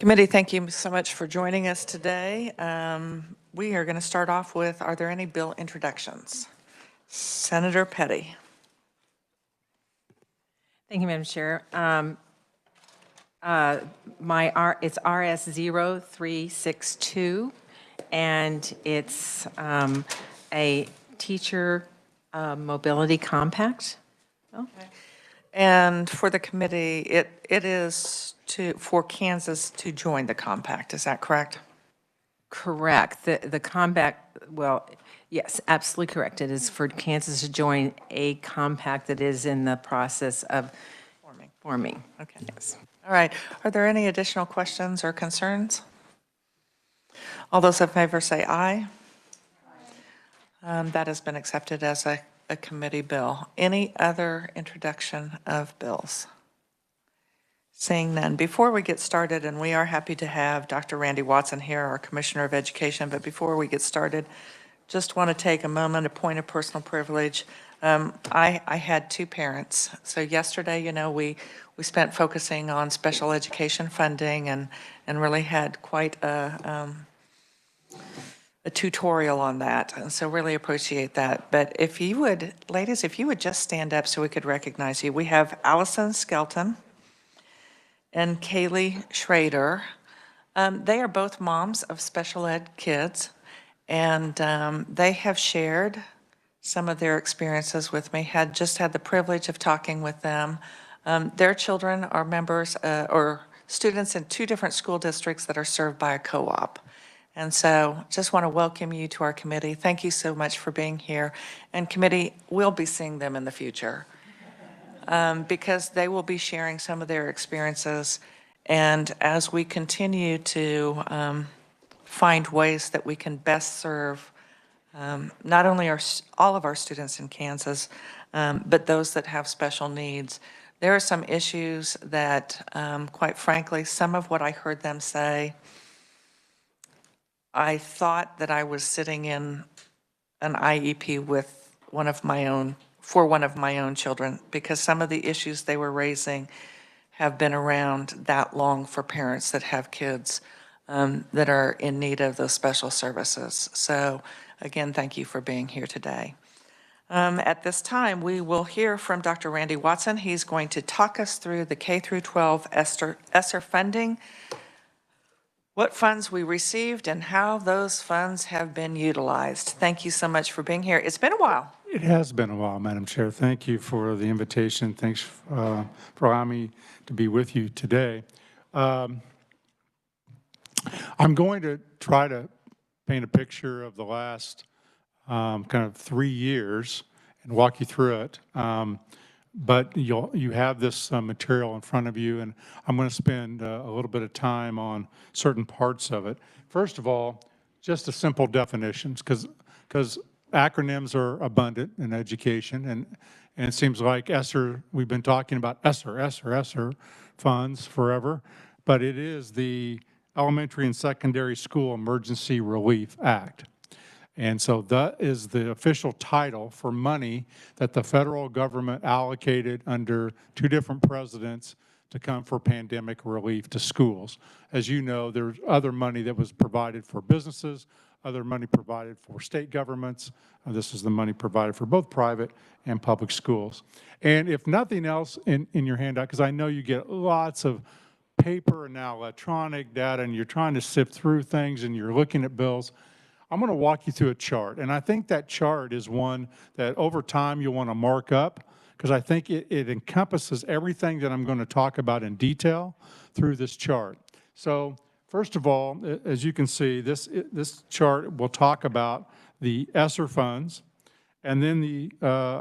Committee, thank you so much for joining us today. We are going to start off with, are there any bill introductions? Senator Petty. Thank you, Madam Chair. It's RS 0362, and it's a teacher mobility compact. Okay. And for the committee, it is for Kansas to join the compact, is that correct? Correct. The compact, well, yes, absolutely correct. It is for Kansas to join a compact that is in the process of forming. Okay. Yes. All right. Are there any additional questions or concerns? All those in favor say aye. That has been accepted as a committee bill. Any other introduction of bills? Seeing none. Before we get started, and we are happy to have Dr. Randy Watson here, our Commissioner of Education, but before we get started, just want to take a moment, a point of personal privilege. I had two parents. So yesterday, we spent focusing on special education funding and really had quite a tutorial on that. And so really appreciate that. But if you would, ladies, if you would just stand up so we could recognize you. We have Allison Skelton and Kaylee Schrader. They are both moms of special ed kids, and they have shared some of their experiences with me. Just had the privilege of talking with them. Their children are members or students in two different school districts that are served by a co-op. And so just want to welcome you to our committee. Thank you so much for being here. And committee, we'll be seeing them in the future because they will be sharing some of their experiences. And as we continue to find ways that we can best serve not only all of our students in Kansas, but those that have special needs, there are some issues that, quite frankly, some of what I heard them say, I thought that I was sitting in an IEP with for one of my own children, because some of the issues they were raising have been around that long for parents that have kids that are in need of those special services. So again, thank you for being here today. At this time, we will hear from Dr. Randy Watson. He's going to talk us through the K through 12 ESSER funding, what funds we received, and how those funds have been utilized. Thank you so much for being here. It's been a while. It has been a while, Madam Chair. Thank you for the invitation. Thanks for allowing me to be with you today. I'm going to try to paint a picture of the last kind of 3 years and walk you through it. But you have this material in front of you, and I'm going to spend a little bit of time on certain parts of it. First of all, just the simple definitions, because acronyms are abundant in education, and it seems like ESSER, we've been talking about ESSER funds forever, but it is the Elementary and Secondary School Emergency Relief Act. And so that is the official title for money that the federal government allocated under two different presidents to come for pandemic relief to schools. As you know, there's other money that was provided for businesses, other money provided for state governments. This is the money provided for both private and public schools. And if nothing else in your handout, because I know you get lots of paper and now electronic data, and you're trying to sift through things and you're looking at bills, I'm going to walk you through a chart. And I think that chart is one that over time you'll want to mark up, because I think it encompasses everything that I'm going to talk about in detail through this chart. So first of all, as you can see, this chart will talk about the ESSER funds, and then the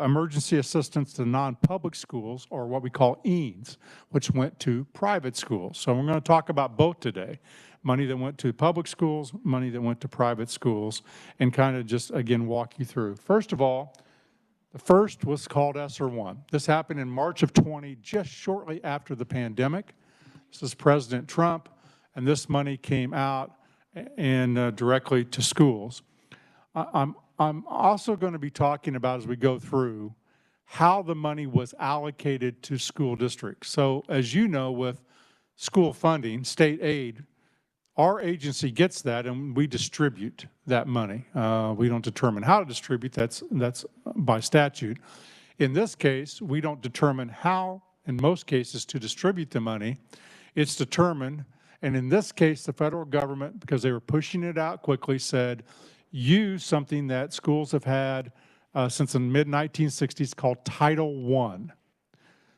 emergency assistance to non-public schools, or what we call EANS, which went to private schools. So we're going to talk about both today. Money that went to public schools, money that went to private schools, and kind of just, again, walk you through. First of all, the first was called ESSER 1. This happened in March of 20, just shortly after the pandemic. This is President Trump, and this money came out and directly to schools. I'm also going to be talking about, as we go through, how the money was allocated to school districts. So as you know, with school funding, state aid, our agency gets that and we distribute that money. We don't determine how to distribute, that's by statute. In this case, we don't determine how, in most cases, to distribute the money. It's determined, and in this case, the federal government, because they were pushing it out quickly, said, use something that schools have had since the mid-1960s called Title I.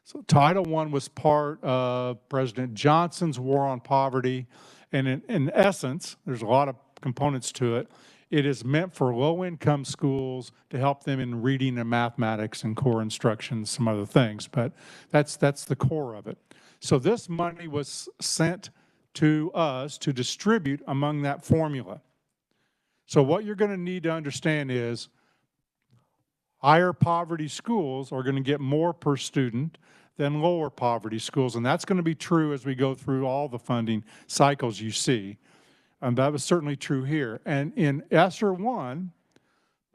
So Title I was part of President Johnson's war on poverty, and in essence, there's a lot of components to it. It is meant for low-income schools to help them in reading and mathematics and core instruction, some other things, but that's the core of it. So this money was sent to us to distribute among that formula. So what you're going to need to understand is higher poverty schools are going to get more per student than lower poverty schools, and that's going to be true as we go through all the funding cycles you see. That was certainly true here. And in ESSER 1,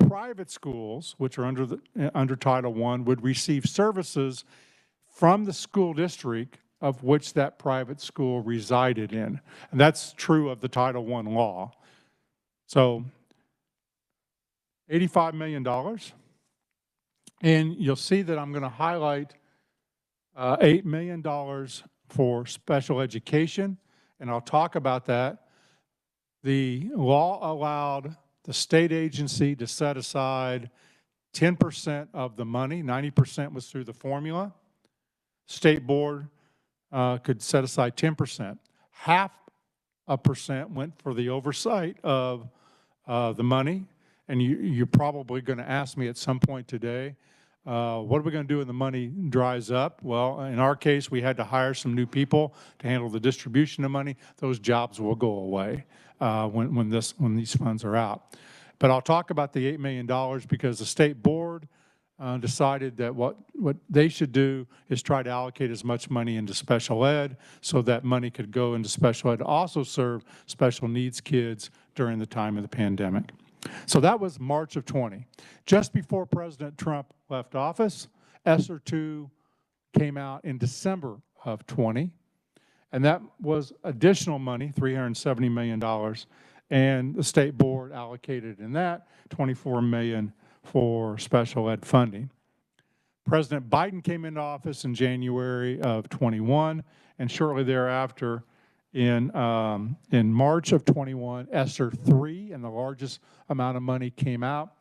private schools, which are under Title I, would receive services from the school district of which that private school resided in. And that's true of the Title I law. So $85 million. And you'll see that I'm going to highlight $8 million for special education, and I'll talk about that. The law allowed the state agency to set aside 10% of the money. 90% was through the formula. State board could set aside 10%. 0.5% went for the oversight of the money. And you're probably going to ask me at some point today, what are we going to do when the money dries up? Well, in our case, we had to hire some new people to handle the distribution of money. Those jobs will go away when these funds are out. But I'll talk about the $8 million because the state board decided that what they should do is try to allocate as much money into special ed so that money could go into special ed to also serve special needs kids during the time of the pandemic. So that was March of 20. Just before President Trump left office, ESSER 2 came out in December of 20, and that was additional money, $370 million, and the state board allocated in that $24 million for special ed funding. President Biden came into office in January of 21, and shortly thereafter, in March of 21, ESSER 3, and the largest amount of money came out,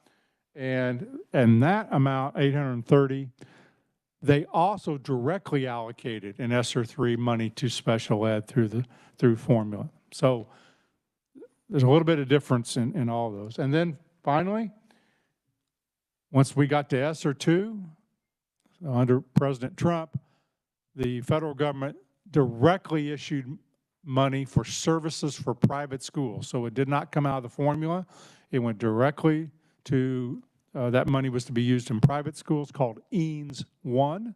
and that amount, 830, they also directly allocated in ESSER 3 money to special ed through formula. So there's a little bit of difference in all of those. And then finally, once we got to ESSER 2, under President Trump, the federal government directly issued money for services for private schools. So it did not come out of the formula. It went directly to, that money was to be used in private schools called EANS 1.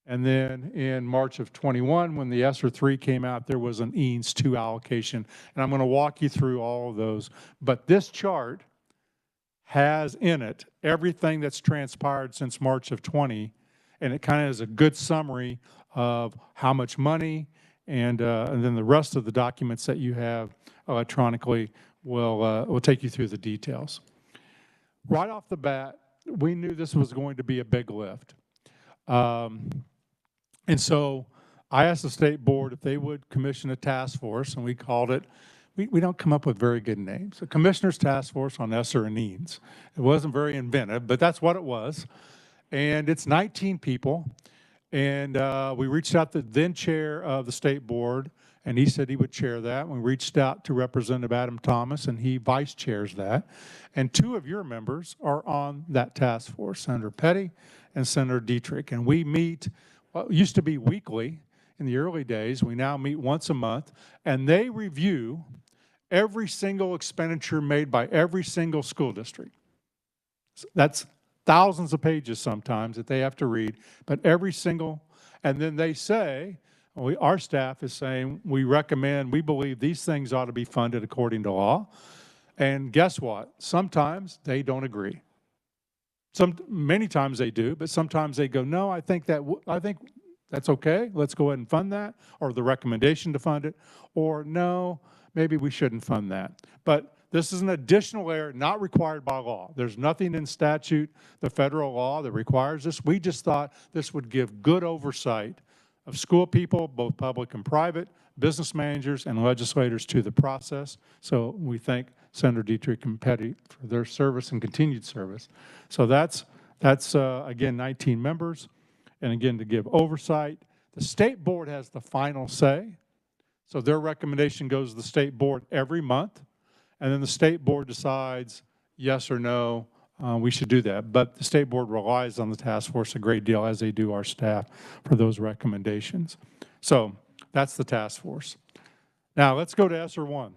And then in March of 21, when the ESSER 3 came out, there was an EANS 2 allocation. And I'm going to walk you through all of those. But this chart has in it everything that's transpired since March of 20. And it kind of is a good summary of how much money, and then the rest of the documents that you have electronically will take you through the details. Right off the bat, we knew this was going to be a big lift. And so I asked the state board if they would commission a task force, and we called it, we don't come up with very good names, a Commissioner's Task Force on ESSER and EANS. It wasn't very inventive, but that's what it was. And it's 19 people. And we reached out to the then chair of the state board, and he said he would chair that. We reached out to Representative Adam Thomas, and he vice chairs that. And two of your members are on that task force, Senator Petty and Senator Dietrich. And we meet, well, it used to be weekly in the early days. We now meet once a month, and they review every single expenditure made by every single school district. That's thousands of pages sometimes that they have to read, but every single, and then they say, our staff is saying, we believe these things ought to be funded according to law. And guess what? Sometimes they don't agree. Many times they do, but sometimes they go, no, I think that's okay, let's go ahead and fund that, or the recommendation to fund it, or no, maybe we shouldn't fund that. But this is an additional area not required by law. There's nothing in statute, the federal law, that requires this. We just thought this would give good oversight of school people, both public and private, business managers and legislators to the process. So we thank Senator Dietrich and Petty for their service and continued service. So that's again, 19 members. And again, to give oversight. The state board has the final say. So their recommendation goes to the state board every month. And then the state board decides yes or no, we should do that. But the state board relies on the task force a great deal, as they do our staff, for those recommendations. So that's the task force. Now let's go to ESSER 1.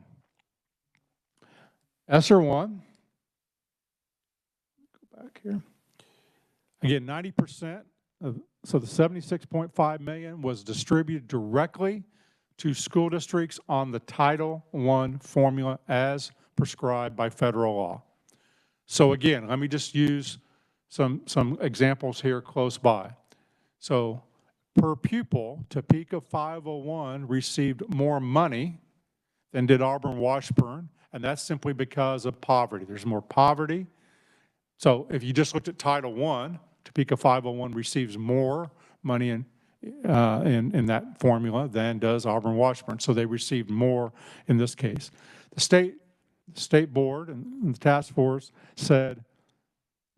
ESSER 1, go back here. Again, 90% of, so the 76.5 million was distributed directly to school districts on the Title I formula as prescribed by federal law. So again, let me just use some examples here close by. So per pupil, Topeka 501 received more money than did Auburn-Washburn, and that's simply because of poverty. There's more poverty. So if you just looked at Title I, Topeka 501 receives more money in that formula than does Auburn-Washburn. So they received more in this case. The state board and the task force said,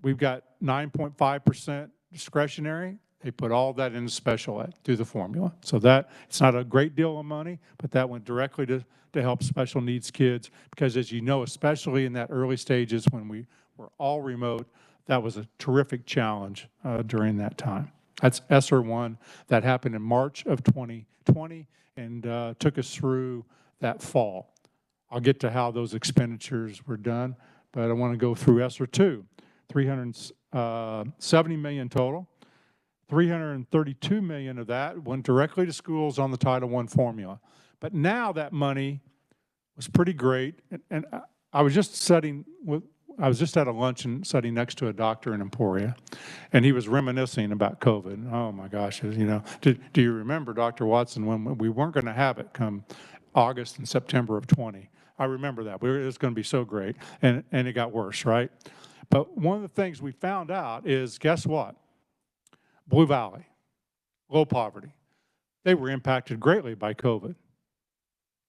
we've got 9.5% discretionary. They put all that into special ed through the formula. So that, it's not a great deal of money, but that went directly to help special needs kids, because as you know, especially in that early stages when we were all remote, that was a terrific challenge during that time. That's ESSER 1. That happened in March of 2020 and took us through that fall. I'll get to how those expenditures were done, but I want to go through ESSER 2. 370 million total. 332 million of that went directly to schools on the Title I formula. But now that money was pretty great, and I was just at a luncheon sitting next to a doctor in Emporia, and he was reminiscing about COVID. Oh my gosh, you know, do you remember, Dr. Watson, when we weren't going to have it come August and September of 20? I remember that. It was going to be so great, and it got worse, right? But one of the things we found out is, guess what? Blue Valley, low poverty, they were impacted greatly by COVID.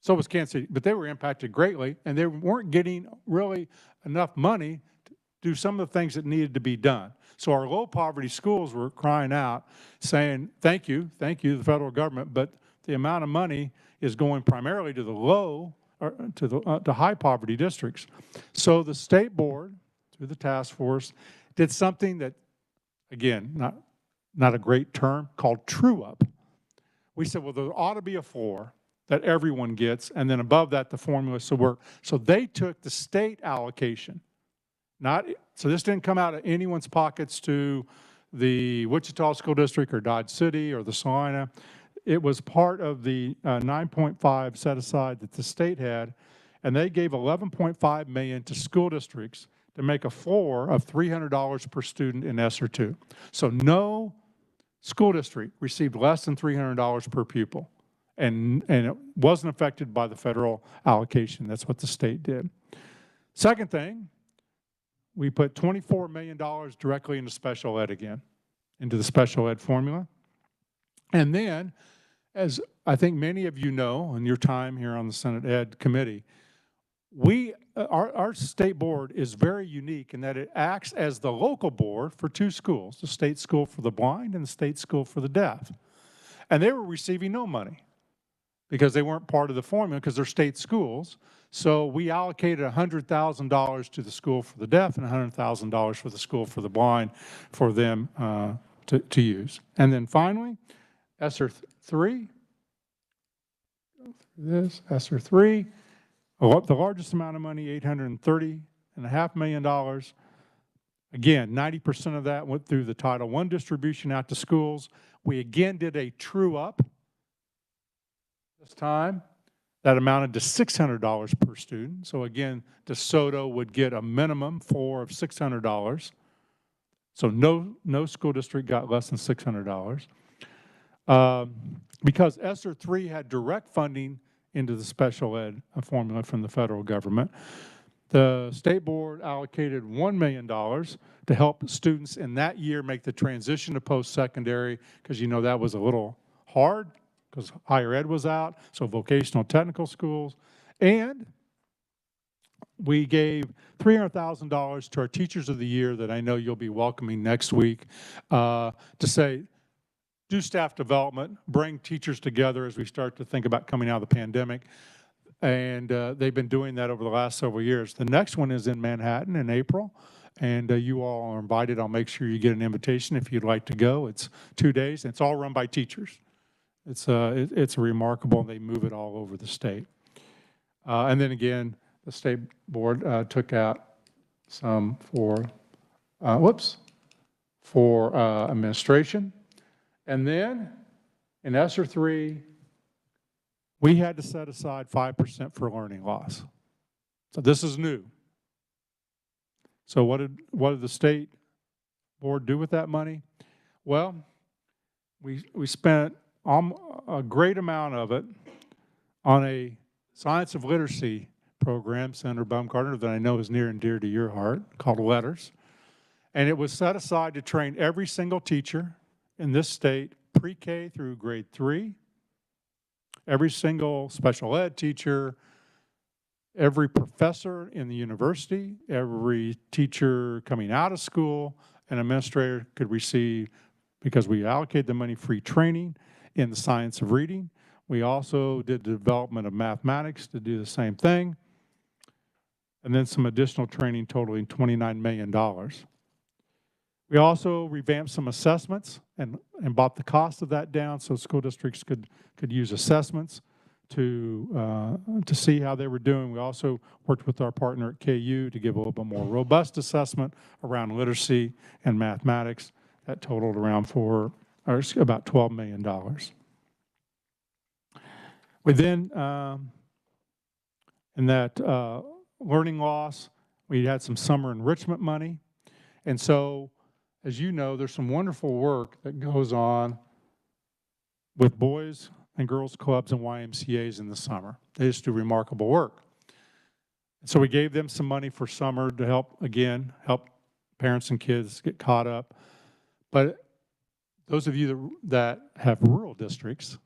So was Kansas City, but they were impacted greatly, and they weren't getting really enough money to do some of the things that needed to be done. So our low poverty schools were crying out, saying, thank you, the federal government, but the amount of money is going primarily to the low, or to high poverty districts. So the state board, through the task force, did something that, again, not a great term, called true up. We said, well, there ought to be a floor that everyone gets, and then above that, the formula should work. So they took the state allocation, so this didn't come out of anyone's pockets to the Wichita School District or Dodge City or the Salina. It was part of the 9.5 set aside that the state had, and they gave 11.5 million to school districts to make a floor of $300 per student in ESSER 2. So no school district received less than $300 per pupil. And it wasn't affected by the federal allocation. That's what the state did. Second thing, we put $24 million directly into special ed again, into the special ed formula. And then, as I think many of you know in your time here on the Senate Ed Committee, our state board is very unique in that it acts as the local board for two schools, the state school for the blind and the state school for the deaf. And they were receiving no money, because they weren't part of the formula because they're state schools. So we allocated $100,000 to the school for the deaf and $100,000 for the school for the blind for them to use. And then finally, ESSER 3. ESSER 3, the largest amount of money, $830.5 million. Again, 90% of that went through the Title I distribution out to schools. We again did a true up. This time, that amounted to $600 per student. So again, DeSoto would get a minimum floor of $600. So no school district got less than $600. Because ESSER 3 had direct funding into the special ed formula from the federal government, the state board allocated $1 million to help students in that year make the transition to post-secondary, because you know that was a little hard because higher ed was out, so vocational technical schools. And we gave $300,000 to our Teachers of the Year that I know you'll be welcoming next week to say, do staff development, bring teachers together as we start to think about coming out of the pandemic. And they've been doing that over the last several years. The next one is in Manhattan in April, and you all are invited. I'll make sure you get an invitation if you'd like to go. It's 2 days, and it's all run by teachers. It's remarkable. They move it all over the state. And then again, the state board took out some for administration. And then in ESSER 3, we had to set aside 5% for learning loss. So this is new. So what did the state board do with that money? Well, we spent a great amount of it on a science of literacy program, Senator Baumgartner, that I know is near and dear to your heart, called Letters. And it was set aside to train every single teacher in this state, pre-K through grade 3, every single special ed teacher, every professor in the university, every teacher coming out of school, an administrator could receive, because we allocated the money, free training in the science of reading. We also did the development of mathematics to do the same thing, and then some additional training totaling $29 million. We also revamped some assessments and brought the cost of that down so school districts could use assessments to see how they were doing. We also worked with our partner at KU to give a little bit more robust assessment around literacy and mathematics. That totaled around about $12 million. We then, in that learning loss, we had some summer enrichment money. And so, as you know, there's some wonderful work that goes on with boys and girls clubs and YMCAs in the summer. They just do remarkable work. And so we gave them some money for summer to help parents and kids get caught up. But those of you that have rural districts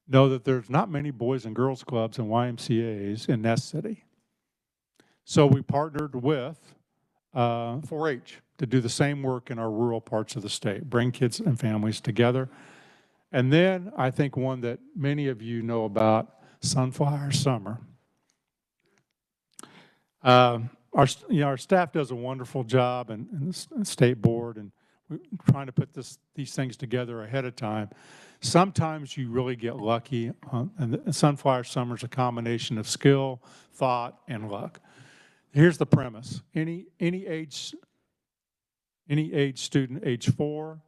know that there's not many boys and girls clubs and YMCAs in Nest City. So we partnered with 4-H to do the same work in our rural parts of the state, bring kids and families together. And then I think one that many of you know about, Sunflower Summer. Our staff does a wonderful job, and the state board, and we're trying to put these things together ahead of time. Sometimes you really get lucky, and Sunflower Summer is a combination of skill, thought, and luck. Here's the premise: any age student, age 4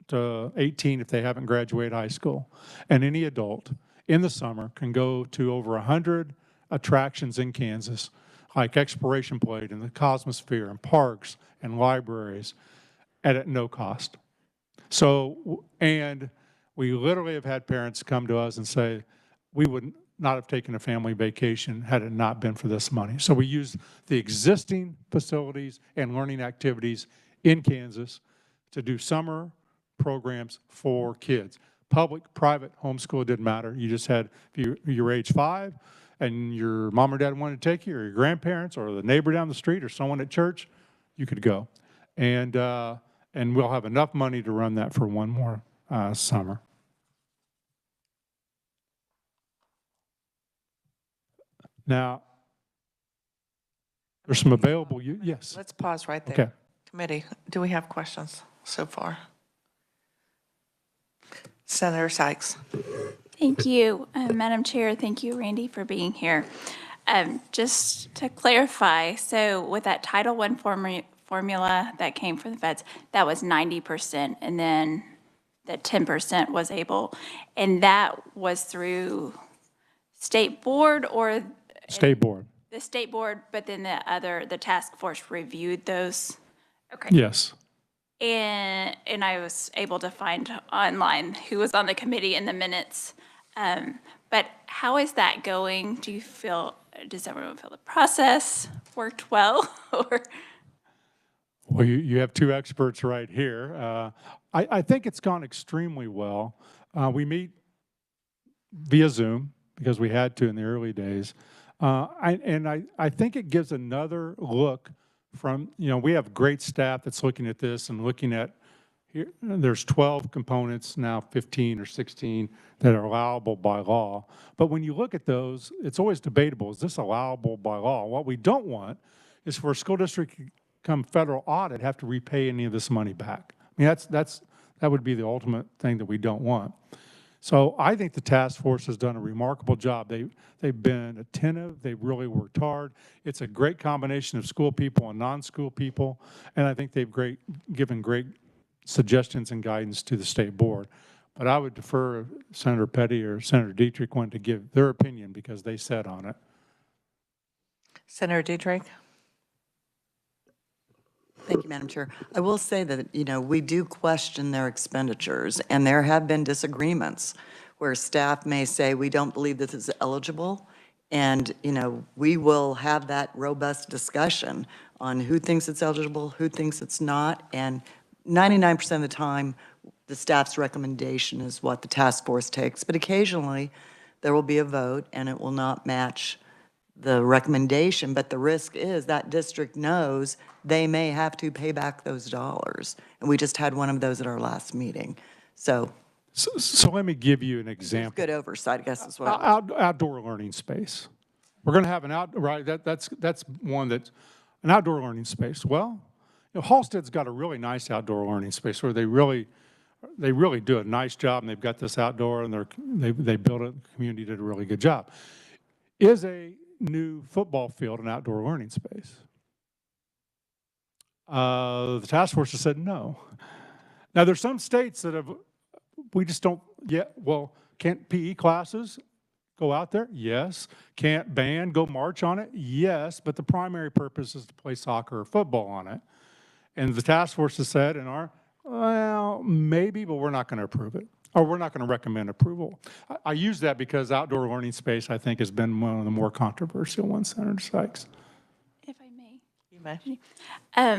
to 18, if they haven't graduated high school, and any adult in the summer can go to over 100 attractions in Kansas, like Exploration Plate and the Cosmosphere and parks and libraries, at no cost. So, and we literally have had parents come to us and say, we would not have taken a family vacation had it not been for this money. So we use the existing facilities and learning activities in Kansas to do summer programs for kids. Public, private, homeschool, didn't matter. You just had, if you're age 5 and your mom or dad wanted to take you, or your grandparents, or the neighbor down the street, or someone at church, you could go. And we'll have enough money to run that for one more summer. Now, there's some available, yes. Let's pause right there. Okay. Committee, do we have questions so far? Senator Sykes. Thank you, Madam Chair. Thank you, Randy, for being here. Just to clarify, so with that Title I formula that came from the feds, that was 90%, and then the 10% was able, and that was through state board or? State board. The state board, but then the task force reviewed those? Okay. Yes. And I was able to find online who was on the committee in the minutes. But how is that going? Does everyone feel the process worked well? Or Well, you have two experts right here. I think it's gone extremely well. We meet via Zoom because we had to in the early days. I think it gives another look from, we have great staff that's looking at this and looking at, here, there's 12 components, now 15 or 16 that are allowable by law. But when you look at those, it's always debatable, is this allowable by law? What we don't want is for a school district to come federal audit, have to repay any of this money back. I mean, that would be the ultimate thing that we don't want. So I think the task force has done a remarkable job. They've been attentive. They've really worked hard. It's a great combination of school people and non-school people, and I think they've given great suggestions and guidance to the state board. But I would defer if Senator Petty or Senator Dietrich wanted to give their opinion because they sat on it. Senator Dietrich? Thank you, Madam Chair. I will say that, we do question their expenditures, and there have been disagreements where staff may say, we don't believe this is eligible, and, we will have that robust discussion on who thinks it's eligible, who thinks it's not, and 99% of the time, the staff's recommendation is what the task force takes, but occasionally, there will be a vote, and it will not match the recommendation, but the risk is that district knows they may have to pay back those dollars. And we just had one of those at our last meeting. So let me give you an example. good oversight, I guess is what. Outdoor learning space. We're going to have that's one that's an outdoor learning space. Well, Halstead's got a really nice outdoor learning space where they really do a nice job, and they've got this outdoor, and they built it. The community did a really good job. Is a new football field an outdoor learning space? The task force has said no. Now, there's some states that we just don't yet, well, can't PE classes go out there? Yes. Can't band go march on it? Yes. But the primary purpose is to play soccer or football on it. And the task force has said well, maybe, but we're not going to approve it. Or we're not going to recommend approval. I use that because outdoor learning space, I think, has been one of the more controversial ones, Senator Sykes. if I may. You may.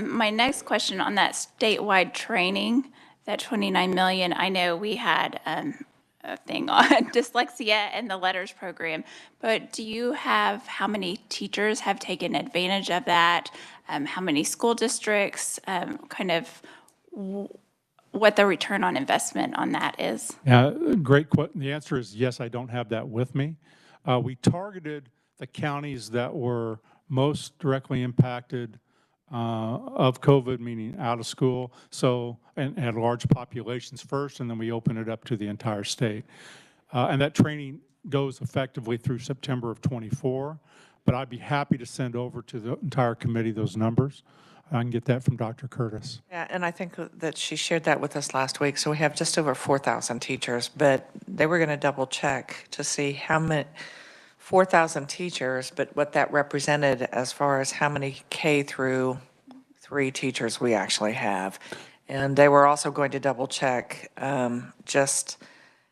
My next question on that statewide training, that 29 million, I know we had a thing on dyslexia and the letters program, but do you have how many teachers have taken advantage of that? How many school districts, what the return on investment on that is? Yeah, great question. The answer is yes, I don't have that with me. We targeted the counties that were most directly impacted of COVID, meaning out of school, and had large populations first, and then we opened it up to the entire state. And that training goes effectively through September of '24, but I'd be happy to send over to the entire committee those numbers. I can get that from Dr. Curtis. Yeah, and I think that she shared that with us last week. So we have just over 4,000 teachers, but they were going to double check to see how many, 4,000 teachers, but what that represented as far as how many K through 3 teachers we actually have. And they were also going to double check just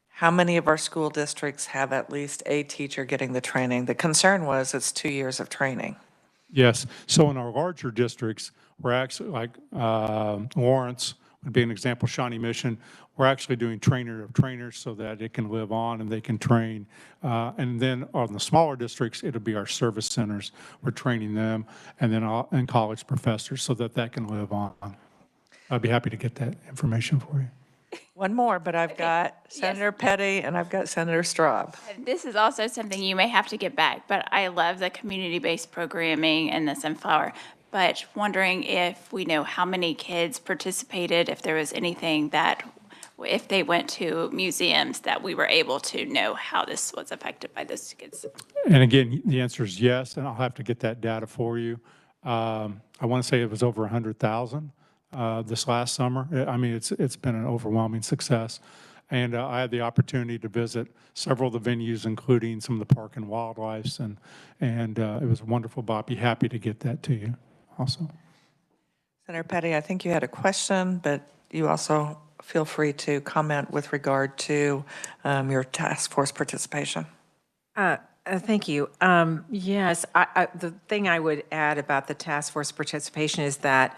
how many of our school districts have at least a teacher getting the training. The concern was it's 2 years of training. Yes. So in our larger districts, we're actually like Lawrence would be an example, Shawnee Mission, we're actually doing trainer of trainers so that it can live on and they can train. And then on the smaller districts, it'll be our service centers. We're training them, and then and college professors so that that can live on. I'd be happy to get that information for you. One more, but I've got Senator Petty and I've got Senator Straub. This is also something you may have to get back, but I love the community-based programming and the Sunflower. But wondering if we know how many kids participated, if there was anything that, if they went to museums, that we were able to know how this was affected by those kids. And again, the answer is yes, and I'll have to get that data for you. I want to say it was over 100,000 this last summer. I mean, it's been an overwhelming success. And I had the opportunity to visit several of the venues, including some of the park and wildlife, and it was wonderful. But I'd be happy to get that to you also. Senator Petty, I think you had a question, but you also feel free to comment with regard to your task force participation. Thank you. Yes, the thing I would add about the task force participation is that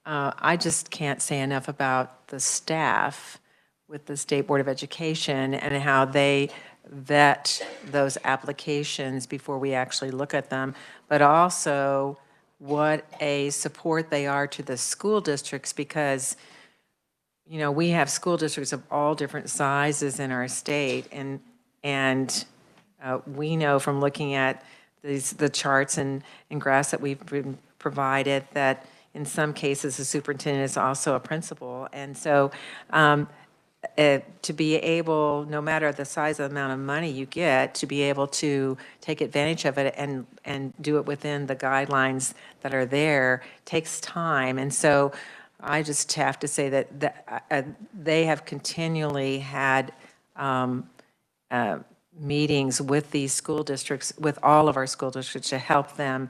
I just can't say enough about the staff with the State Board of Education and how they vet those applications before we actually look at them, but also what a support they are to the school districts, because you know, we have school districts of all different sizes in our state, and we know from looking at the charts and graphs that we've been provided that in some cases the superintendent is also a principal, and so to be able, no matter the size of the amount of money you get, to be able to take advantage of it and do it within the guidelines that are there takes time, and so I just have to say that they have continually had meetings with these school districts, with all of our school districts, to help them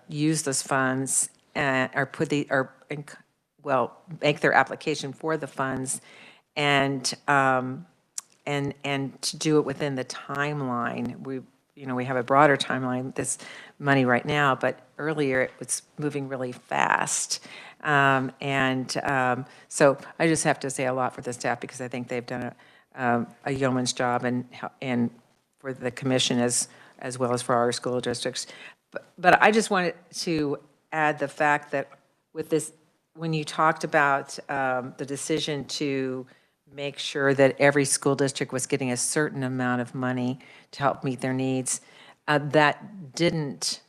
use those funds make their application for the funds, and to do it within the timeline. We have a broader timeline, this money right now, but earlier it was moving really fast. So I just have to say a lot for the staff, because I think they've done a yeoman's job, and for the commission as well as for our school districts. But I just wanted to add the fact that with this, when you talked about the decision to make sure that every school district was getting a certain amount of money to help meet their needs, that didn't,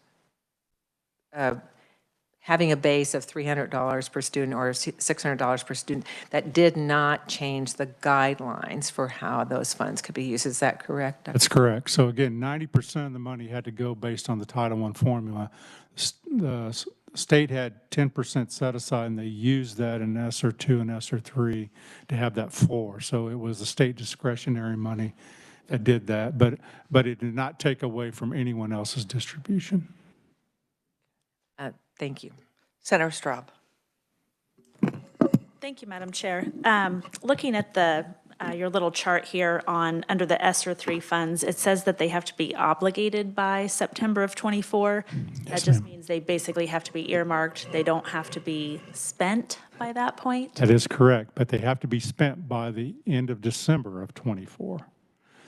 having a base of $300 per student or $600 per student, that did not change the guidelines for how those funds could be used. Is that correct? That's correct. So again, 90% of the money had to go based on the Title I formula. The state had 10% set aside, and they used that in ESSER 2 and ESSER 3 to have that floor. So it was the state discretionary money that did that, but it did not take away from anyone else's distribution. Thank you. Senator Straub. Thank you, Madam Chair. Looking at your little chart here under the ESSER 3 funds, it says that they have to be obligated by September of '24. That just means they basically have to be earmarked. They don't have to be spent by that point. That is correct, but they have to be spent by the end of December of '24.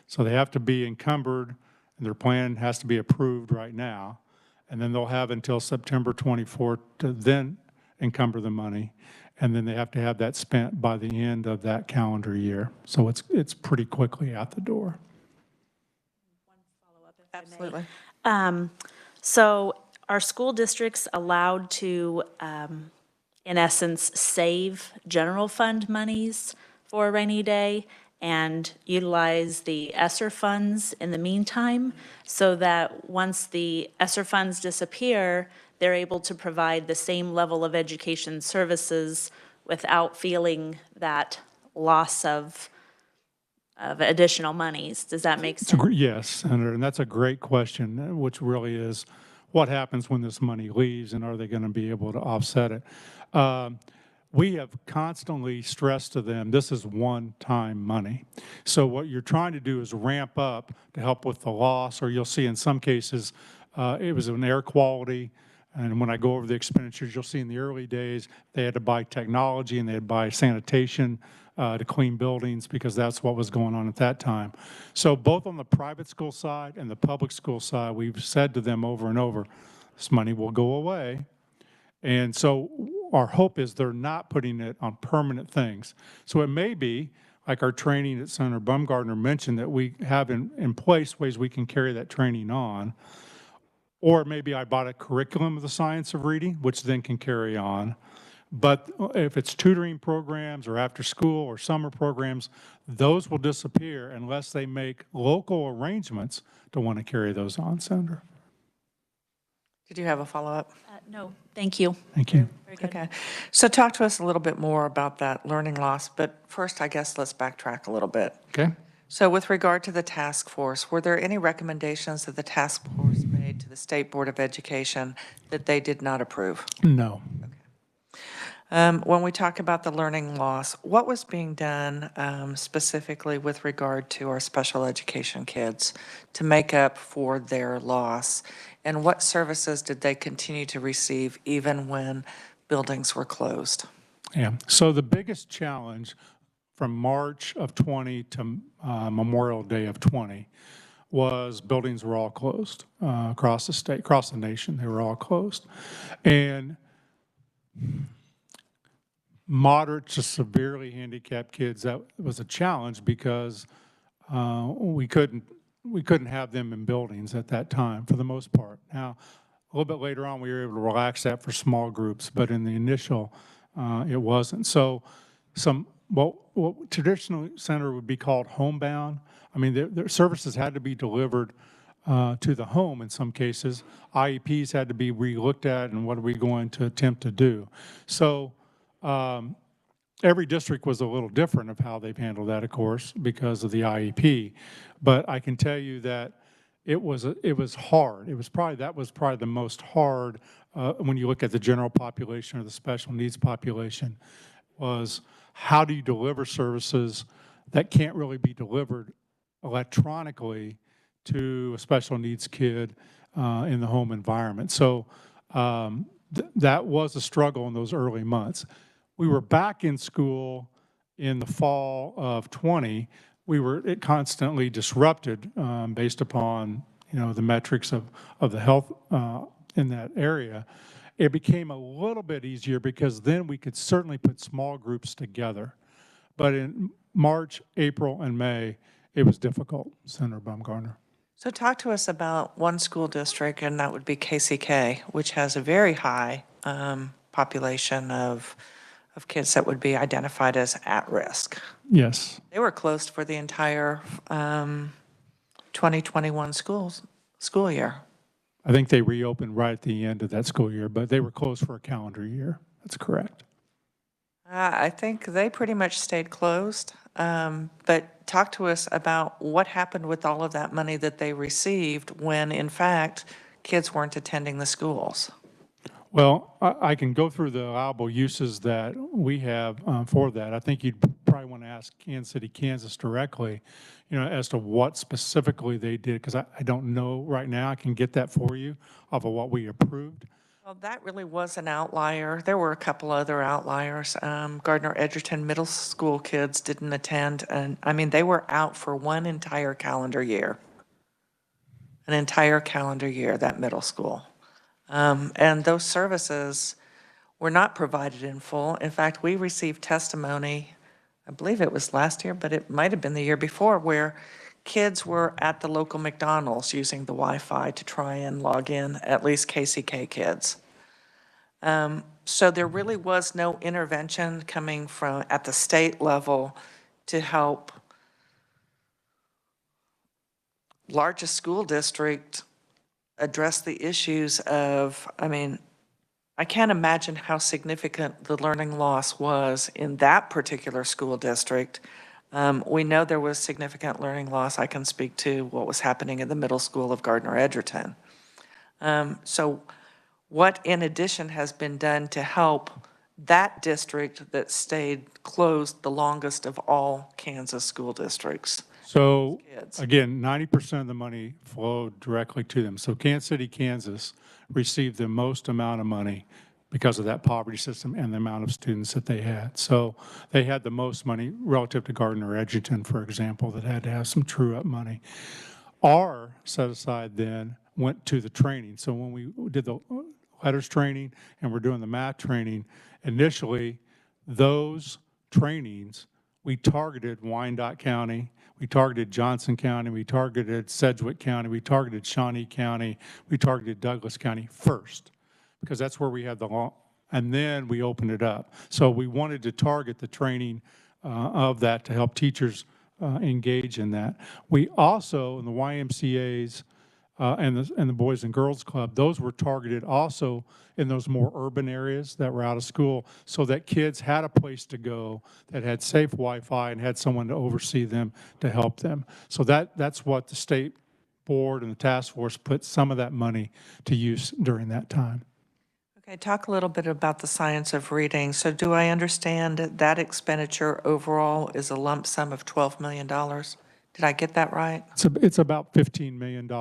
So they have to be encumbered, and their plan has to be approved right now, and then they'll have until September 24 to then encumber the money, and then they have to have that spent by the end of that calendar year. So it's pretty quickly out the door. Absolutely. So are school districts allowed to, in essence, save general fund monies for a rainy day and utilize the ESSER funds in the meantime, so that once the ESSER funds disappear, they're able to provide the same level of education services without feeling that loss of additional monies? Does that make sense? Yes, Senator, and that's a great question, which really is, what happens when this money leaves, and are they going to be able to offset it? We have constantly stressed to them, this is one-time money. So what you're trying to do is ramp up to help with the loss, or you'll see in some cases, it was an air quality. And when I go over the expenditures, you'll see in the early days, they had to buy technology and they had to buy sanitation to clean buildings, because that's what was going on at that time. So both on the private school side and the public school side, we've said to them over and over, this money will go away. And so our hope is they're not putting it on permanent things. So it may be, like our training that Senator Baumgartner mentioned, that we have in place ways we can carry that training on. Or maybe I bought a curriculum of the science of reading, which then can carry on. But if it's tutoring programs or after school or summer programs, those will disappear unless they make local arrangements to want to carry those on, Senator. Did you have a follow-up? No, thank you. Thank you. Very good. Okay. So talk to us a little bit more about that learning loss, but first, I guess, let's backtrack a little bit. Okay. So with regard to the task force, were there any recommendations that the task force made to the State Board of Education that they did not approve? No. When we talk about the learning loss, what was being done specifically with regard to our special education kids to make up for their loss? And what services did they continue to receive even when buildings were closed? Yeah, so the biggest challenge from March of 20 to Memorial Day of 20 was buildings were all closed across the state, across the nation. They were all closed. And moderate to severely handicapped kids, that was a challenge because we couldn't have them in buildings at that time for the most part. Now, a little bit later on, we were able to relax that for small groups, but in the initial, it wasn't. So what traditional center would be called homebound, I mean, their services had to be delivered to the home in some cases. IEPs had to be re-looked at, and what are we going to attempt to do? So every district was a little different of how they've handled that, of course, because of the IEP. But I can tell you that it was hard. That was probably the most hard when you look at the general population or the special needs population, was how do you deliver services that can't really be delivered electronically to a special needs kid in the home environment. So that was a struggle in those early months. We were back in school in the fall of 20. It constantly disrupted based upon, the metrics of the health in that area. It became a little bit easier because then we could certainly put small groups together. But in March, April, and May, it was difficult, Senator Baumgartner. So talk to us about one school district, and that would be KCK, which has a very high population of kids that would be identified as at risk. Yes. They were closed for the entire 2021 school year. I think they reopened right at the end of that school year, but they were closed for a calendar year. That's correct. I think they pretty much stayed closed. But talk to us about what happened with all of that money that they received when, in fact, kids weren't attending the schools. Well, I can go through the allowable uses that we have for that. I think you'd probably want to ask Kansas City, Kansas directly, as to what specifically they did, because I don't know right now. I can get that for you off of what we approved. Well, that really was an outlier. There were a couple other outliers. Gardner Edgerton Middle School kids didn't attend, and I mean, they were out for one entire calendar year. An entire calendar year, that middle school. And those services were not provided in full. In fact, we received testimony, I believe it was last year, but it might have been the year before, where kids were at the local McDonald's using the Wi-Fi to try and log in, at least KCK kids. So there really was no intervention coming from at the state level to help largest school district address the issues of, I mean, I can't imagine how significant the learning loss was in that particular school district. We know there was significant learning loss. I can speak to what was happening in the middle school of Gardner Edgerton. So what in addition has been done to help that district that stayed closed the longest of all Kansas school districts? So Kids. again, 90% of the money flowed directly to them. So Kansas City, Kansas received the most amount of money because of that poverty system and the amount of students that they had. So they had the most money relative to Gardner Edgerton, for example, that had to have some true up money. Our set aside then went to the training. So when we did the letters training and we're doing the math training, initially those trainings, we targeted Wyandotte County, we targeted Johnson County, we targeted Sedgwick County, we targeted Shawnee County, we targeted Douglas County first, because that's where we had the law, and then we opened it up. So we wanted to target the training of that to help teachers engage in that. We also, in the YMCA's and the Boys and Girls Club, those were targeted also in those more urban areas that were out of school, so that kids had a place to go that had safe Wi-Fi and had someone to oversee them to help them. So that's what the state board and the task force put some of that money to use during that time. Okay, talk a little bit about the science of reading. So do I understand that expenditure overall is a lump sum of $12 million? Did I get that right? It's about $15 million.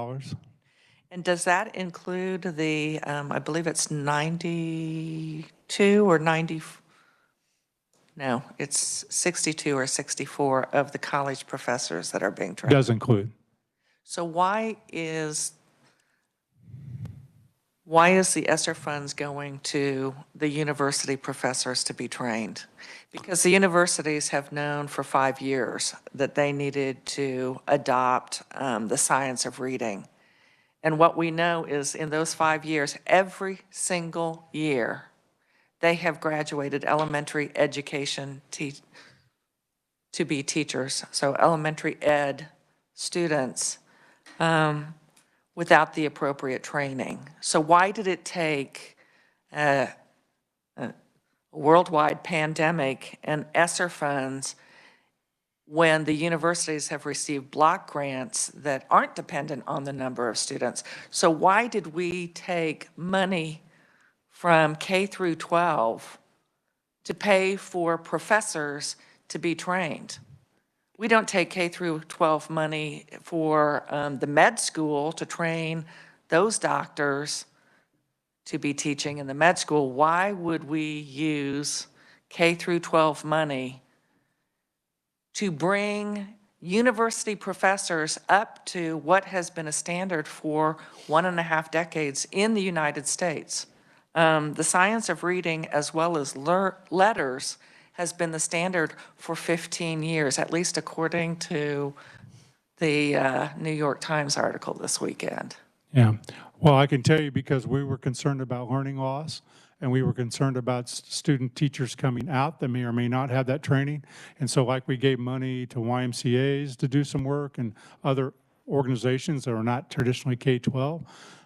And does that include the, I believe it's 92 or 90, no, it's 62 or 64 of the college professors that are being trained? Does include. So why is the ESSER funds going to the university professors to be trained? Because the universities have known for 5 years that they needed to adopt the science of reading. And what we know is in those 5 years, every single year, they have graduated elementary education to be teachers, so elementary ed students, without the appropriate training. So why did it take a worldwide pandemic and ESSER funds when the universities have received block grants that aren't dependent on the number of students? So why did we take money from K through 12 to pay for professors to be trained? We don't take K through 12 money for the med school to train those doctors to be teaching in the med school. Why would we use K through 12 money to bring university professors up to what has been a standard for 1.5 decades in the United States? The science of reading as well as letters has been the standard for 15 years, at least according to the New York Times article this weekend. Yeah. Well, I can tell you because we were concerned about learning loss and we were concerned about student teachers coming out that may or may not have that training. And so like we gave money to YMCAs to do some work and other organizations that are not traditionally K-12,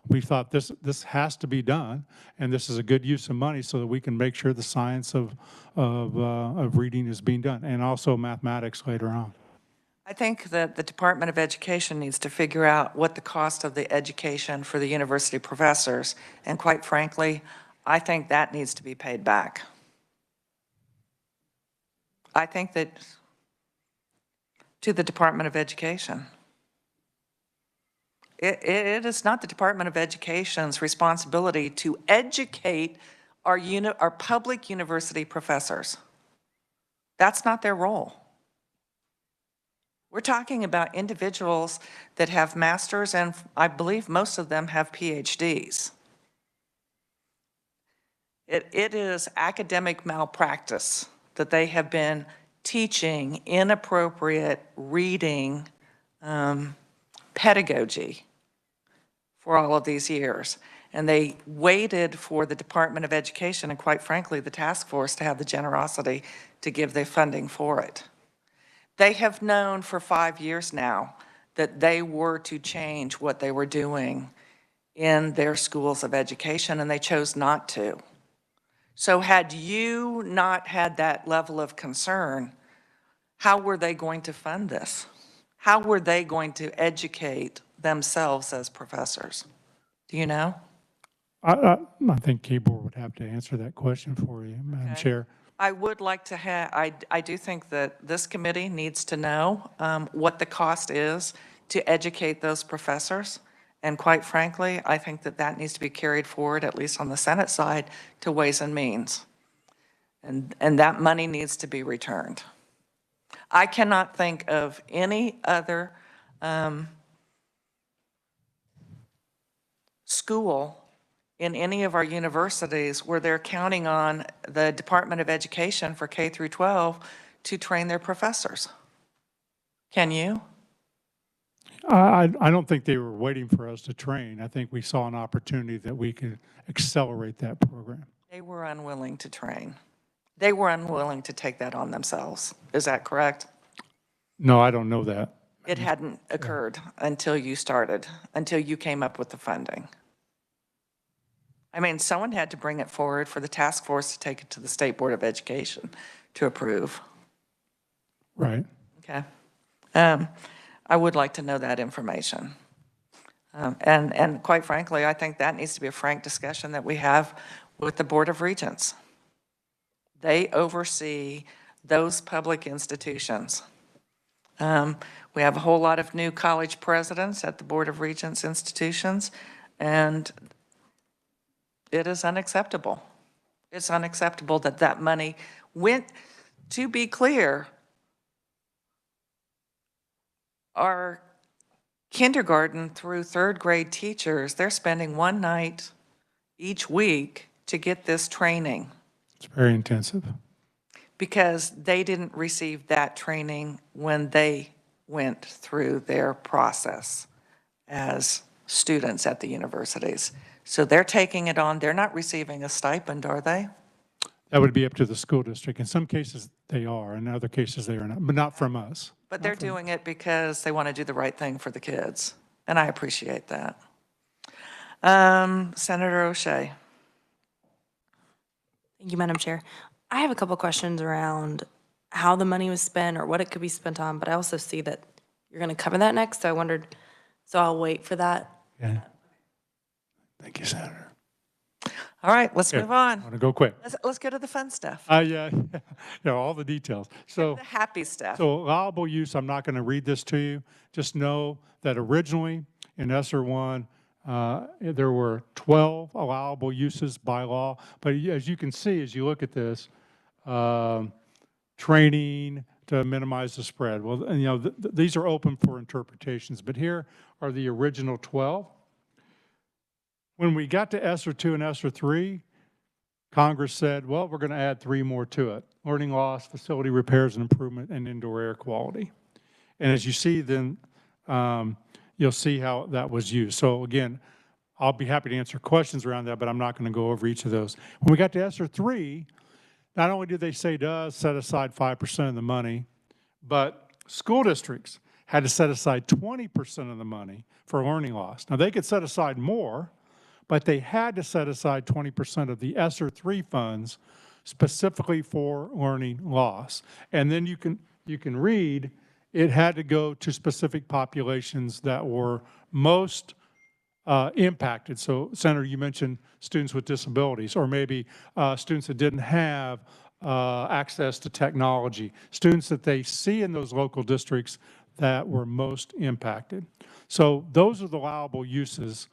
we thought this has to be done, and this is a good use of money so that we can make sure the science of reading is being done, and also mathematics later on. I think that the Department of Education needs to figure out what the cost of the education for the university professors, and quite frankly, I think that needs to be paid back. I think that to the Department of Education. It is not the Department of Education's responsibility to educate our public university professors. That's not their role. We're talking about individuals that have masters, and I believe most of them have PhDs. It is academic malpractice that they have been teaching inappropriate reading pedagogy for all of these years. And they waited for the Department of Education and, quite frankly, the task force to have the generosity to give the funding for it. They have known for 5 years now that they were to change what they were doing in their schools of education, and they chose not to. So had you not had that level of concern, how were they going to fund this? How were they going to educate themselves as professors? Do you know? I think Keyboard would have to answer that question for you, Madam Okay. Chair. I would like to have, I do think that this committee needs to know what the cost is to educate those professors. And quite frankly, I think that that needs to be carried forward, at least on the Senate side, to Ways and Means. And that money needs to be returned. I cannot think of any other school in any of our universities where they're counting on the Department of Education for K through 12 to train their professors. Can you? I don't think they were waiting for us to train. I think we saw an opportunity that we could accelerate that program. They were unwilling to train. They were unwilling to take that on themselves. Is that correct? No, I don't know that. It hadn't occurred until you started, until you came up with the funding. I mean, someone had to bring it forward for the task force to take it to the State Board of Education to approve. Right. Okay. I would like to know that information. And quite frankly, I think that needs to be a frank discussion that we have with the Board of Regents. They oversee those public institutions. We have a whole lot of new college presidents at the Board of Regents institutions, and it is unacceptable. It's unacceptable that that money went, to be clear, our kindergarten through third grade teachers, they're spending one night each week to get this training It's very intensive. because they didn't receive that training when they went through their process as students at the universities. So they're taking it on. They're not receiving a stipend, are they? That would be up to the school district. In some cases, they are. In other cases, they are not, but not from us. But they're doing it because they want to do the right thing for the kids, and I appreciate that. Senator O'Shea. Thank you, Madam Chair. I have a couple questions around how the money was spent or what it could be spent on, but I also see that you're going to cover that next, so I wondered, so I'll wait for that. Okay. Thank you, Senator. All right, let's Okay, move on. I want to go quick. Let's go to the fun stuff, Yeah, yeah, all the details. So, the happy stuff. so allowable use, I'm not going to read this to you. Just know that originally in ESSER 1, there were 12 allowable uses by law. But as you can see, as you look at this, training to minimize the spread. Well, and, you know, these are open for interpretations, but here are the original 12. When we got to ESSER 2 and ESSER 3, Congress said, well, we're going to add 3 more to it: learning loss, facility repairs and improvement, and indoor air quality. And as you see, then you'll see how that was used. So again, I'll be happy to answer questions around that, but I'm not going to go over each of those. When we got to ESSER 3, not only did they say to us, set aside 5% of the money, but school districts had to set aside 20% of the money for learning loss. Now, they could set aside more, but they had to set aside 20% of the ESSER 3 funds specifically for learning loss. And then you can read, it had to go to specific populations that were most impacted. So, Senator, you mentioned students with disabilities, or maybe students that didn't have access to technology, students that they see in those local districts that were most impacted. So those are the allowable uses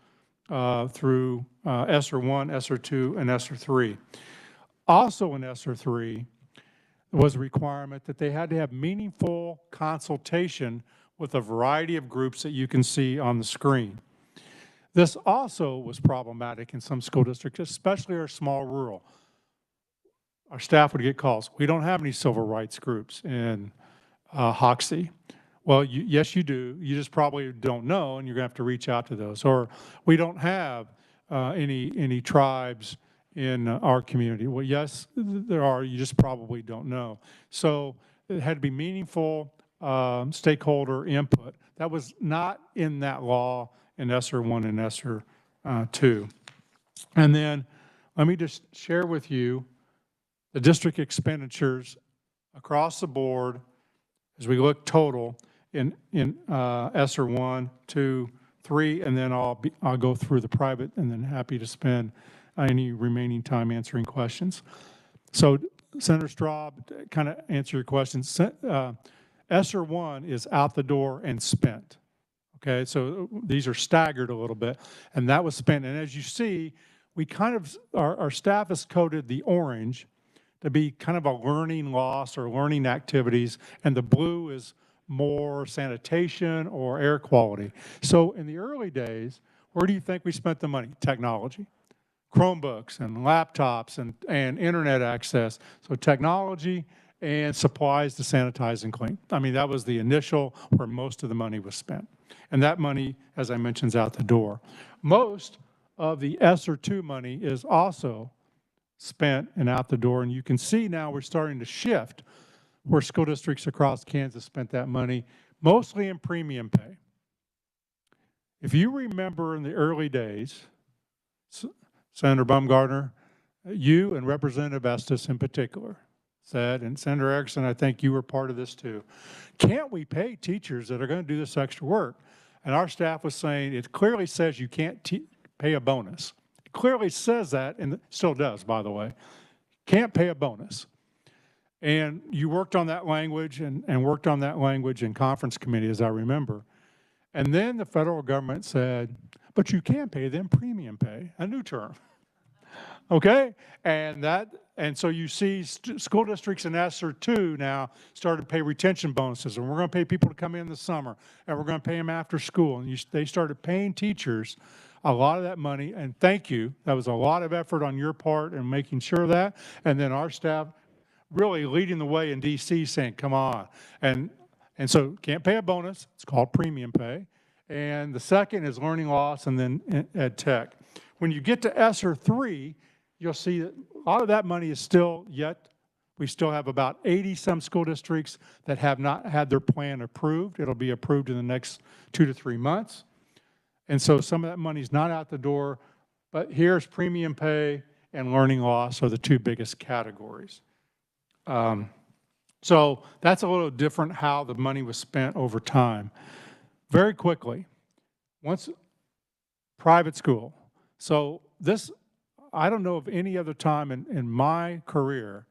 through ESSER 1, ESSER 2, and ESSER 3. Also in ESSER 3 was a requirement that they had to have meaningful consultation with a variety of groups that you can see on the screen. This also was problematic in some school districts, especially our small rural. Our staff would get calls. We don't have any civil rights groups in Hoxie. Well, yes, you do. You just probably don't know, and you're going to have to reach out to those. Or we don't have any tribes in our community. Well, yes, there are. You just probably don't know. So it had to be meaningful stakeholder input. That was not in that law in ESSER 1 and ESSER 2. And then let me just share with you the district expenditures across the board as we look total in ESSER 1, 2, 3, and then I'll go through the private, and then happy to spend any remaining time answering questions. So Senator Straub, kind of answer your questions. ESSER 1 is out the door and spent. Okay, so these are staggered a little bit, and that was spent. And as you see, we kind of, our staff has coded the orange to be kind of a learning loss or learning activities, and the blue is more sanitation or air quality. So in the early days, where do you think we spent the money? Technology, Chromebooks and laptops and internet access. So technology and supplies to sanitize and clean. I mean, that was the initial where most of the money was spent. And that money, as I mentioned, is out the door. Most of the ESSER 2 money is also spent and out the door. And you can see now we're starting to shift where school districts across Kansas spent that money, mostly in premium pay. If you remember in the early days, Senator Baumgartner, you and Representative Estes in particular said, and Senator Erickson, I think you were part of this too, can't we pay teachers that are going to do this extra work? And our staff was saying, it clearly says you can't pay a bonus. It clearly says that, and still does, by the way, can't pay a bonus. And you worked on that language and worked on that language in conference committee, as I remember. And then the federal government said, but you can pay them premium pay, a new term. Okay? And so you see school districts in ESSER 2 now started to pay retention bonuses, and we're going to pay people to come in the summer, and we're going to pay them after school. And they started paying teachers a lot of that money, and thank you. That was a lot of effort on your part in making sure of that. And then our staff really leading the way in DC saying, come on. And so can't pay a bonus. It's called premium pay. And the second is learning loss and then ed tech. When you get to ESSER 3, you'll see that a lot of that money is still yet. We still have about 80 some school districts that have not had their plan approved. It'll be approved in the next 2 to 3 months. And so some of that money's not out the door, but here's premium pay and learning loss are the two biggest categories. So that's a little different how the money was spent over time. Very quickly, once private school. So this, I don't know of any other time in my career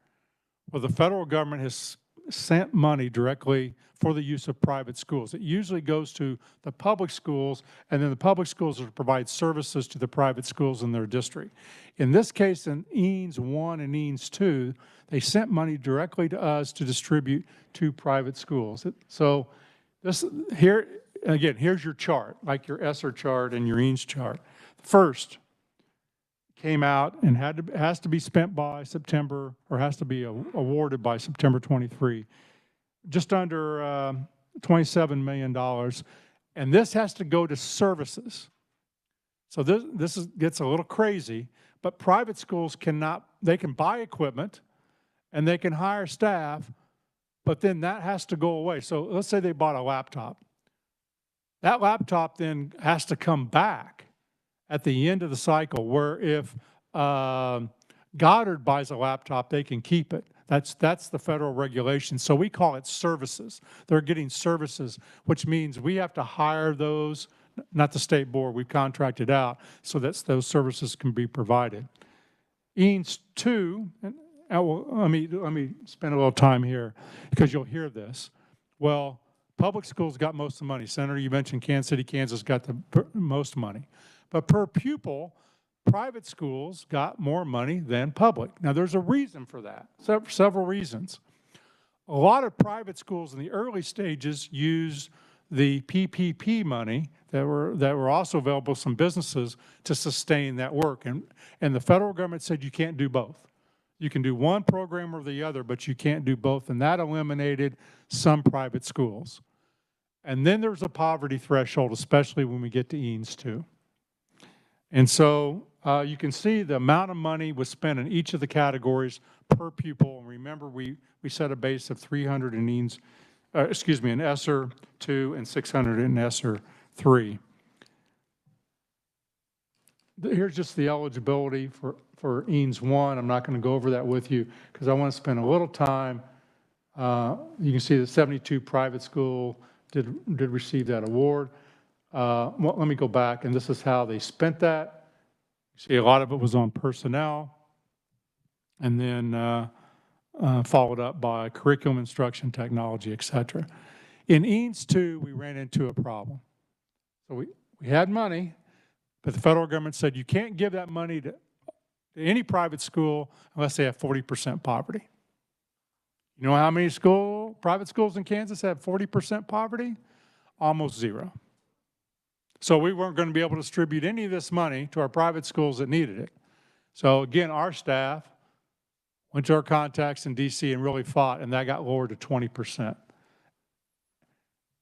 where the federal government has sent money directly for the use of private schools. It usually goes to the public schools, and then the public schools will provide services to the private schools in their district. In this case, in EANS 1 and EANS 2, they sent money directly to us to distribute to private schools. So this here, again, here's your chart, like your ESSER chart and your EANS chart. First came out and has to be spent by September, or has to be awarded by September 23. Just under $27 million. And this has to go to services. So this gets a little crazy, but private schools cannot, they can buy equipment and they can hire staff, but then that has to go away. So let's say they bought a laptop. That laptop then has to come back at the end of the cycle, where if Goddard buys a laptop, they can keep it. That's the federal regulation. So we call it services. They're getting services, which means we have to hire those, not the state board, we've contracted out so that those services can be provided. EANS 2, and let me spend a little time here because you'll hear this. Well, public schools got most of the money. Senator, you mentioned Kansas City, Kansas got the most money. But per pupil, private schools got more money than public. Now, there's a reason for that, several reasons. A lot of private schools in the early stages used the PPP money that were also available to some businesses to sustain that work. And the federal government said you can't do both. You can do one program or the other, but you can't do both. And that eliminated some private schools. And then there's a poverty threshold, especially when we get to EANS 2. And so you can see the amount of money was spent in each of the categories per pupil. And remember, we set a base of 300 in EANS, in ESSER 2 and 600 in ESSER 3. Here's just the eligibility for EANS 1. I'm not going to go over that with you because I want to spend a little time. You can see that 72 private schools did receive that award. Well, let me go back, and this is how they spent that. You see a lot of it was on personnel, and then followed up by curriculum, instruction, technology, et cetera. In EANS 2, we ran into a problem. So we had money, but the federal government said you can't give that money to any private school unless they have 40% poverty. You know how many private schools in Kansas have 40% poverty? Almost zero. So we weren't going to be able to distribute any of this money to our private schools that needed it. So again, our staff went to our contacts in DC and really fought, and that got lowered to 20%.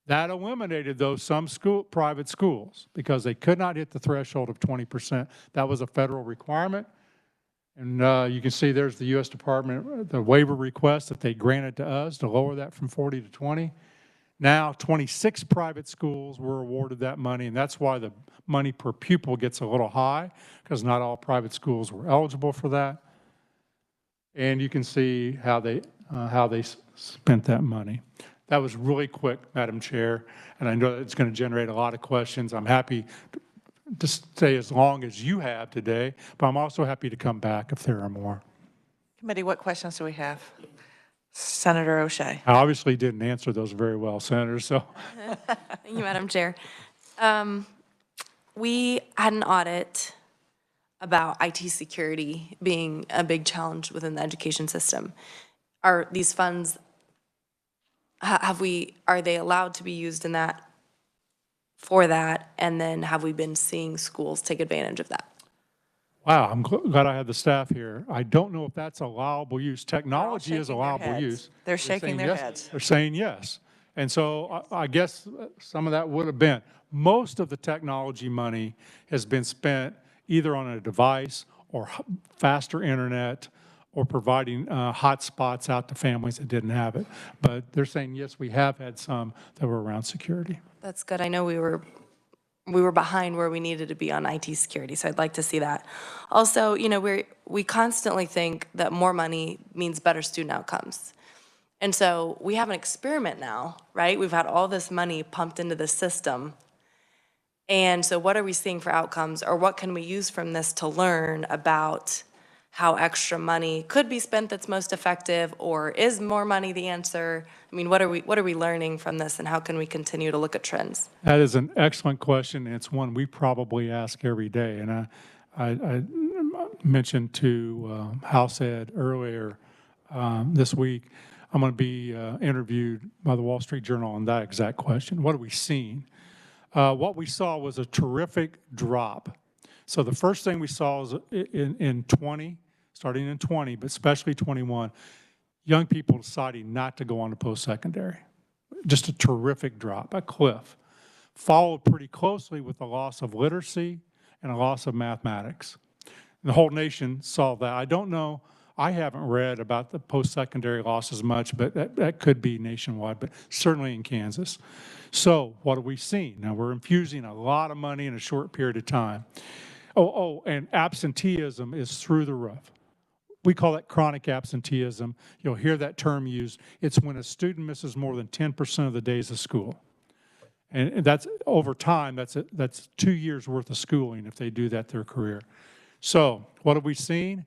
That eliminated some private schools because they could not hit the threshold of 20%. That was a federal requirement. And you can see there's the U.S. Department, the waiver request that they granted to us to lower that from 40 to 20. Now 26 private schools were awarded that money, and that's why the money per pupil gets a little high, because not all private schools were eligible for that. And you can see how they spent that money. That was really quick, Madam Chair, and I know it's going to generate a lot of questions. I'm happy to stay as long as you have today, but I'm also happy to come back if there are more. Committee, what questions do we have? Senator O'Shea. I obviously didn't answer those very well, Senator, so. Thank you, Madam Chair. We had an audit about IT security being a big challenge within the education system. Are these funds, are they allowed to be used in that, for that? And then have we been seeing schools take advantage of that? Wow, I'm glad I had the staff here. I don't know if that's allowable use. Technology is shaking their allowable heads. use. They're shaking saying their yes. heads. They're saying yes. And so I guess some of that would have been. Most of the technology money has been spent either on a device or faster internet or providing hotspots out to families that didn't have it. But they're saying, yes, we have had some that were around security. That's good. I know we were behind where we needed to be on IT security, so I'd like to see that. Also, you know, we constantly think that more money means better student outcomes. And so we have an experiment now, right? We've had all this money pumped into the system. And so what are we seeing for outcomes, or what can we use from this to learn about how extra money could be spent that's most effective, or is more money the answer? I mean, what are we learning from this, and how can we continue to look at trends? That is an excellent question, and it's one we probably ask every day. And I mentioned to House Ed earlier this week, I'm going to be interviewed by the Wall Street Journal on that exact question. What are we seeing? What we saw was a terrific drop. So the first thing we saw was in 20, starting in 20, but especially 21, young people deciding not to go on to post-secondary. Just a terrific drop, a cliff. Followed pretty closely with the loss of literacy and a loss of mathematics. And the whole nation saw that. I don't know, I haven't read about the post-secondary losses much, but that could be nationwide, but certainly in Kansas. So what have we seen? Now we're infusing a lot of money in a short period of time. And absenteeism is through the roof. We call it chronic absenteeism. You'll hear that term used. It's when a student misses more than 10% of the days of school. And that's over time, that's 2 years worth of schooling if they do that their career. So what have we seen?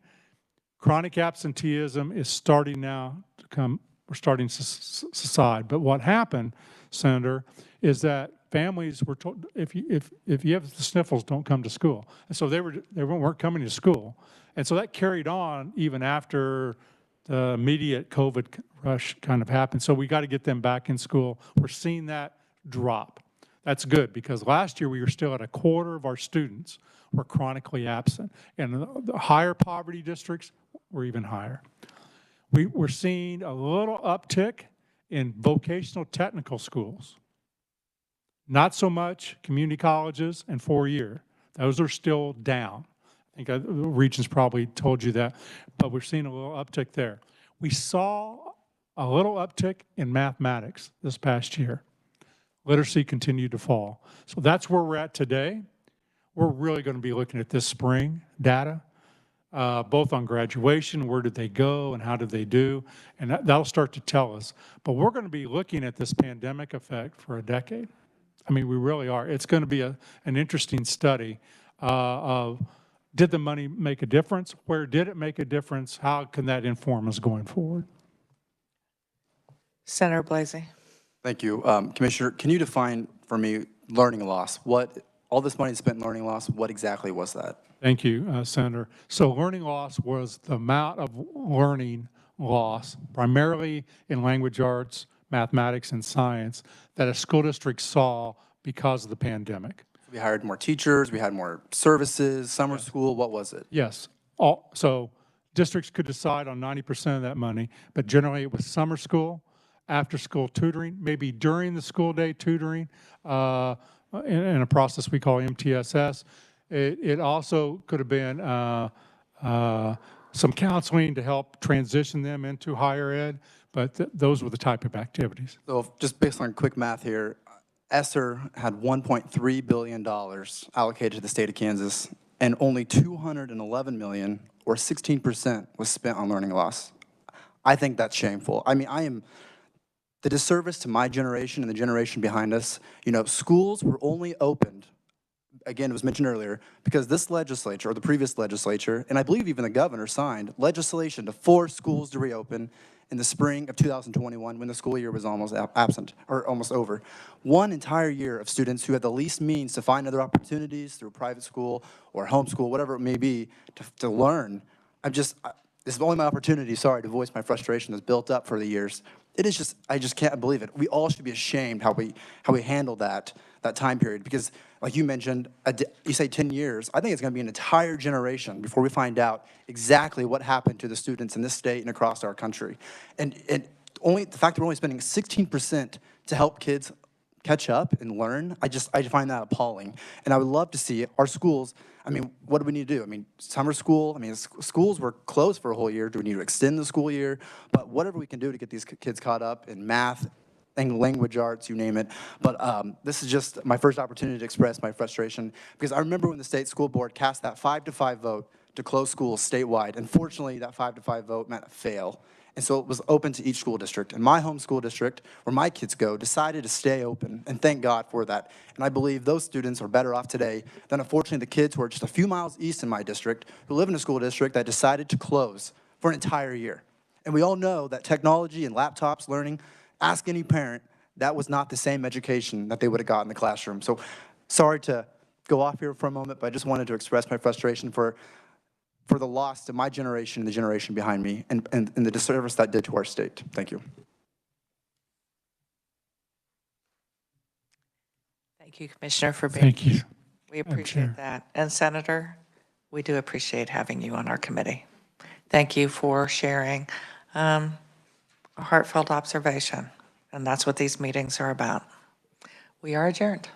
Chronic absenteeism is starting now to come, we're starting to subside. But what happened, Senator, is that families were told, if you have the sniffles, don't come to school. And so they weren't coming to school. And so that carried on even after the immediate COVID rush kind of happened. So we got to get them back in school. We're seeing that drop. That's good, because last year we were still at a quarter of our students were chronically absent. And the higher poverty districts were even higher. We're seeing a little uptick in vocational technical schools. Not so much community colleges and 4-year. Those are still down. I think the region's probably told you that, but we're seeing a little uptick there. We saw a little uptick in mathematics this past year. Literacy continued to fall. So that's where we're at today. We're really going to be looking at this spring data, both on graduation, where did they go and how did they do, and that'll start to tell us. But we're going to be looking at this pandemic effect for a decade. I mean, we really are. It's going to be an interesting study of, did the money make a difference? Where did it make a difference? How can that inform us going forward? Senator Blasey. Thank you. Commissioner, can you define for me learning loss? All this money spent in learning loss, what exactly was that? Thank you, Senator. So learning loss was the amount of learning loss, primarily in language arts, mathematics, and science, that a school district saw because of the pandemic. We hired more teachers, we had more services, summer school, what was it? Yes. So districts could decide on 90% of that money, but generally it was summer school, after-school tutoring, maybe during the school day tutoring, in a process we call MTSS. It also could have been some counseling to help transition them into higher ed, but those were the type of activities. So just based on quick math here, ESSER had $1.3 billion allocated to the state of Kansas, and only $211 million, or 16%, was spent on learning loss. I think that's shameful. I mean, the disservice to my generation and the generation behind us, you know, schools were only opened again, it was mentioned earlier, because this legislature, or the previous legislature, and I believe even the governor signed legislation to force schools to reopen in the spring of 2021 when the school year was almost absent, or almost over. One entire year of students who had the least means to find other opportunities through private school or homeschool, whatever it may be, to learn. This is only my opportunity, sorry, to voice my frustration that's built up for the years. It is just, I just can't believe it. We all should be ashamed how we handled that time period, because like you mentioned, you say 10 years, I think it's gonna be an entire generation before we find out exactly what happened to the students in this state and across our country. And only the fact that we're only spending 16% to help kids catch up and learn, I find that appalling. And I would love to see our schools, I mean, what do we need to do? I mean, summer school, I mean, schools were closed for a whole year. Do we need to extend the school year? But whatever we can do to get these kids caught up in math, and language arts, you name it. But this is just my first opportunity to express my frustration, because I remember when the state school board cast that 5-5 vote to close schools statewide. Unfortunately, that 5-5 vote meant a fail. And so it was open to each school district. And my home school district, where my kids go, decided to stay open, and thank God for that. And I believe those students are better off today than, unfortunately, the kids who are just a few miles east in my district, who live in a school district that decided to close for an entire year. And we all know that technology and laptops, learning, ask any parent, that was not the same education that they would have got in the classroom. So sorry to go off here for a moment, but I just wanted to express my frustration for the loss to my generation and the generation behind me, and the disservice that did to our state. Thank you. Thank you, Commissioner, for being Thank you. We appreciate Chair. that. And Senator, we do appreciate having you on our committee. Thank you for sharing a heartfelt observation, and that's what these meetings are about. We are adjourned.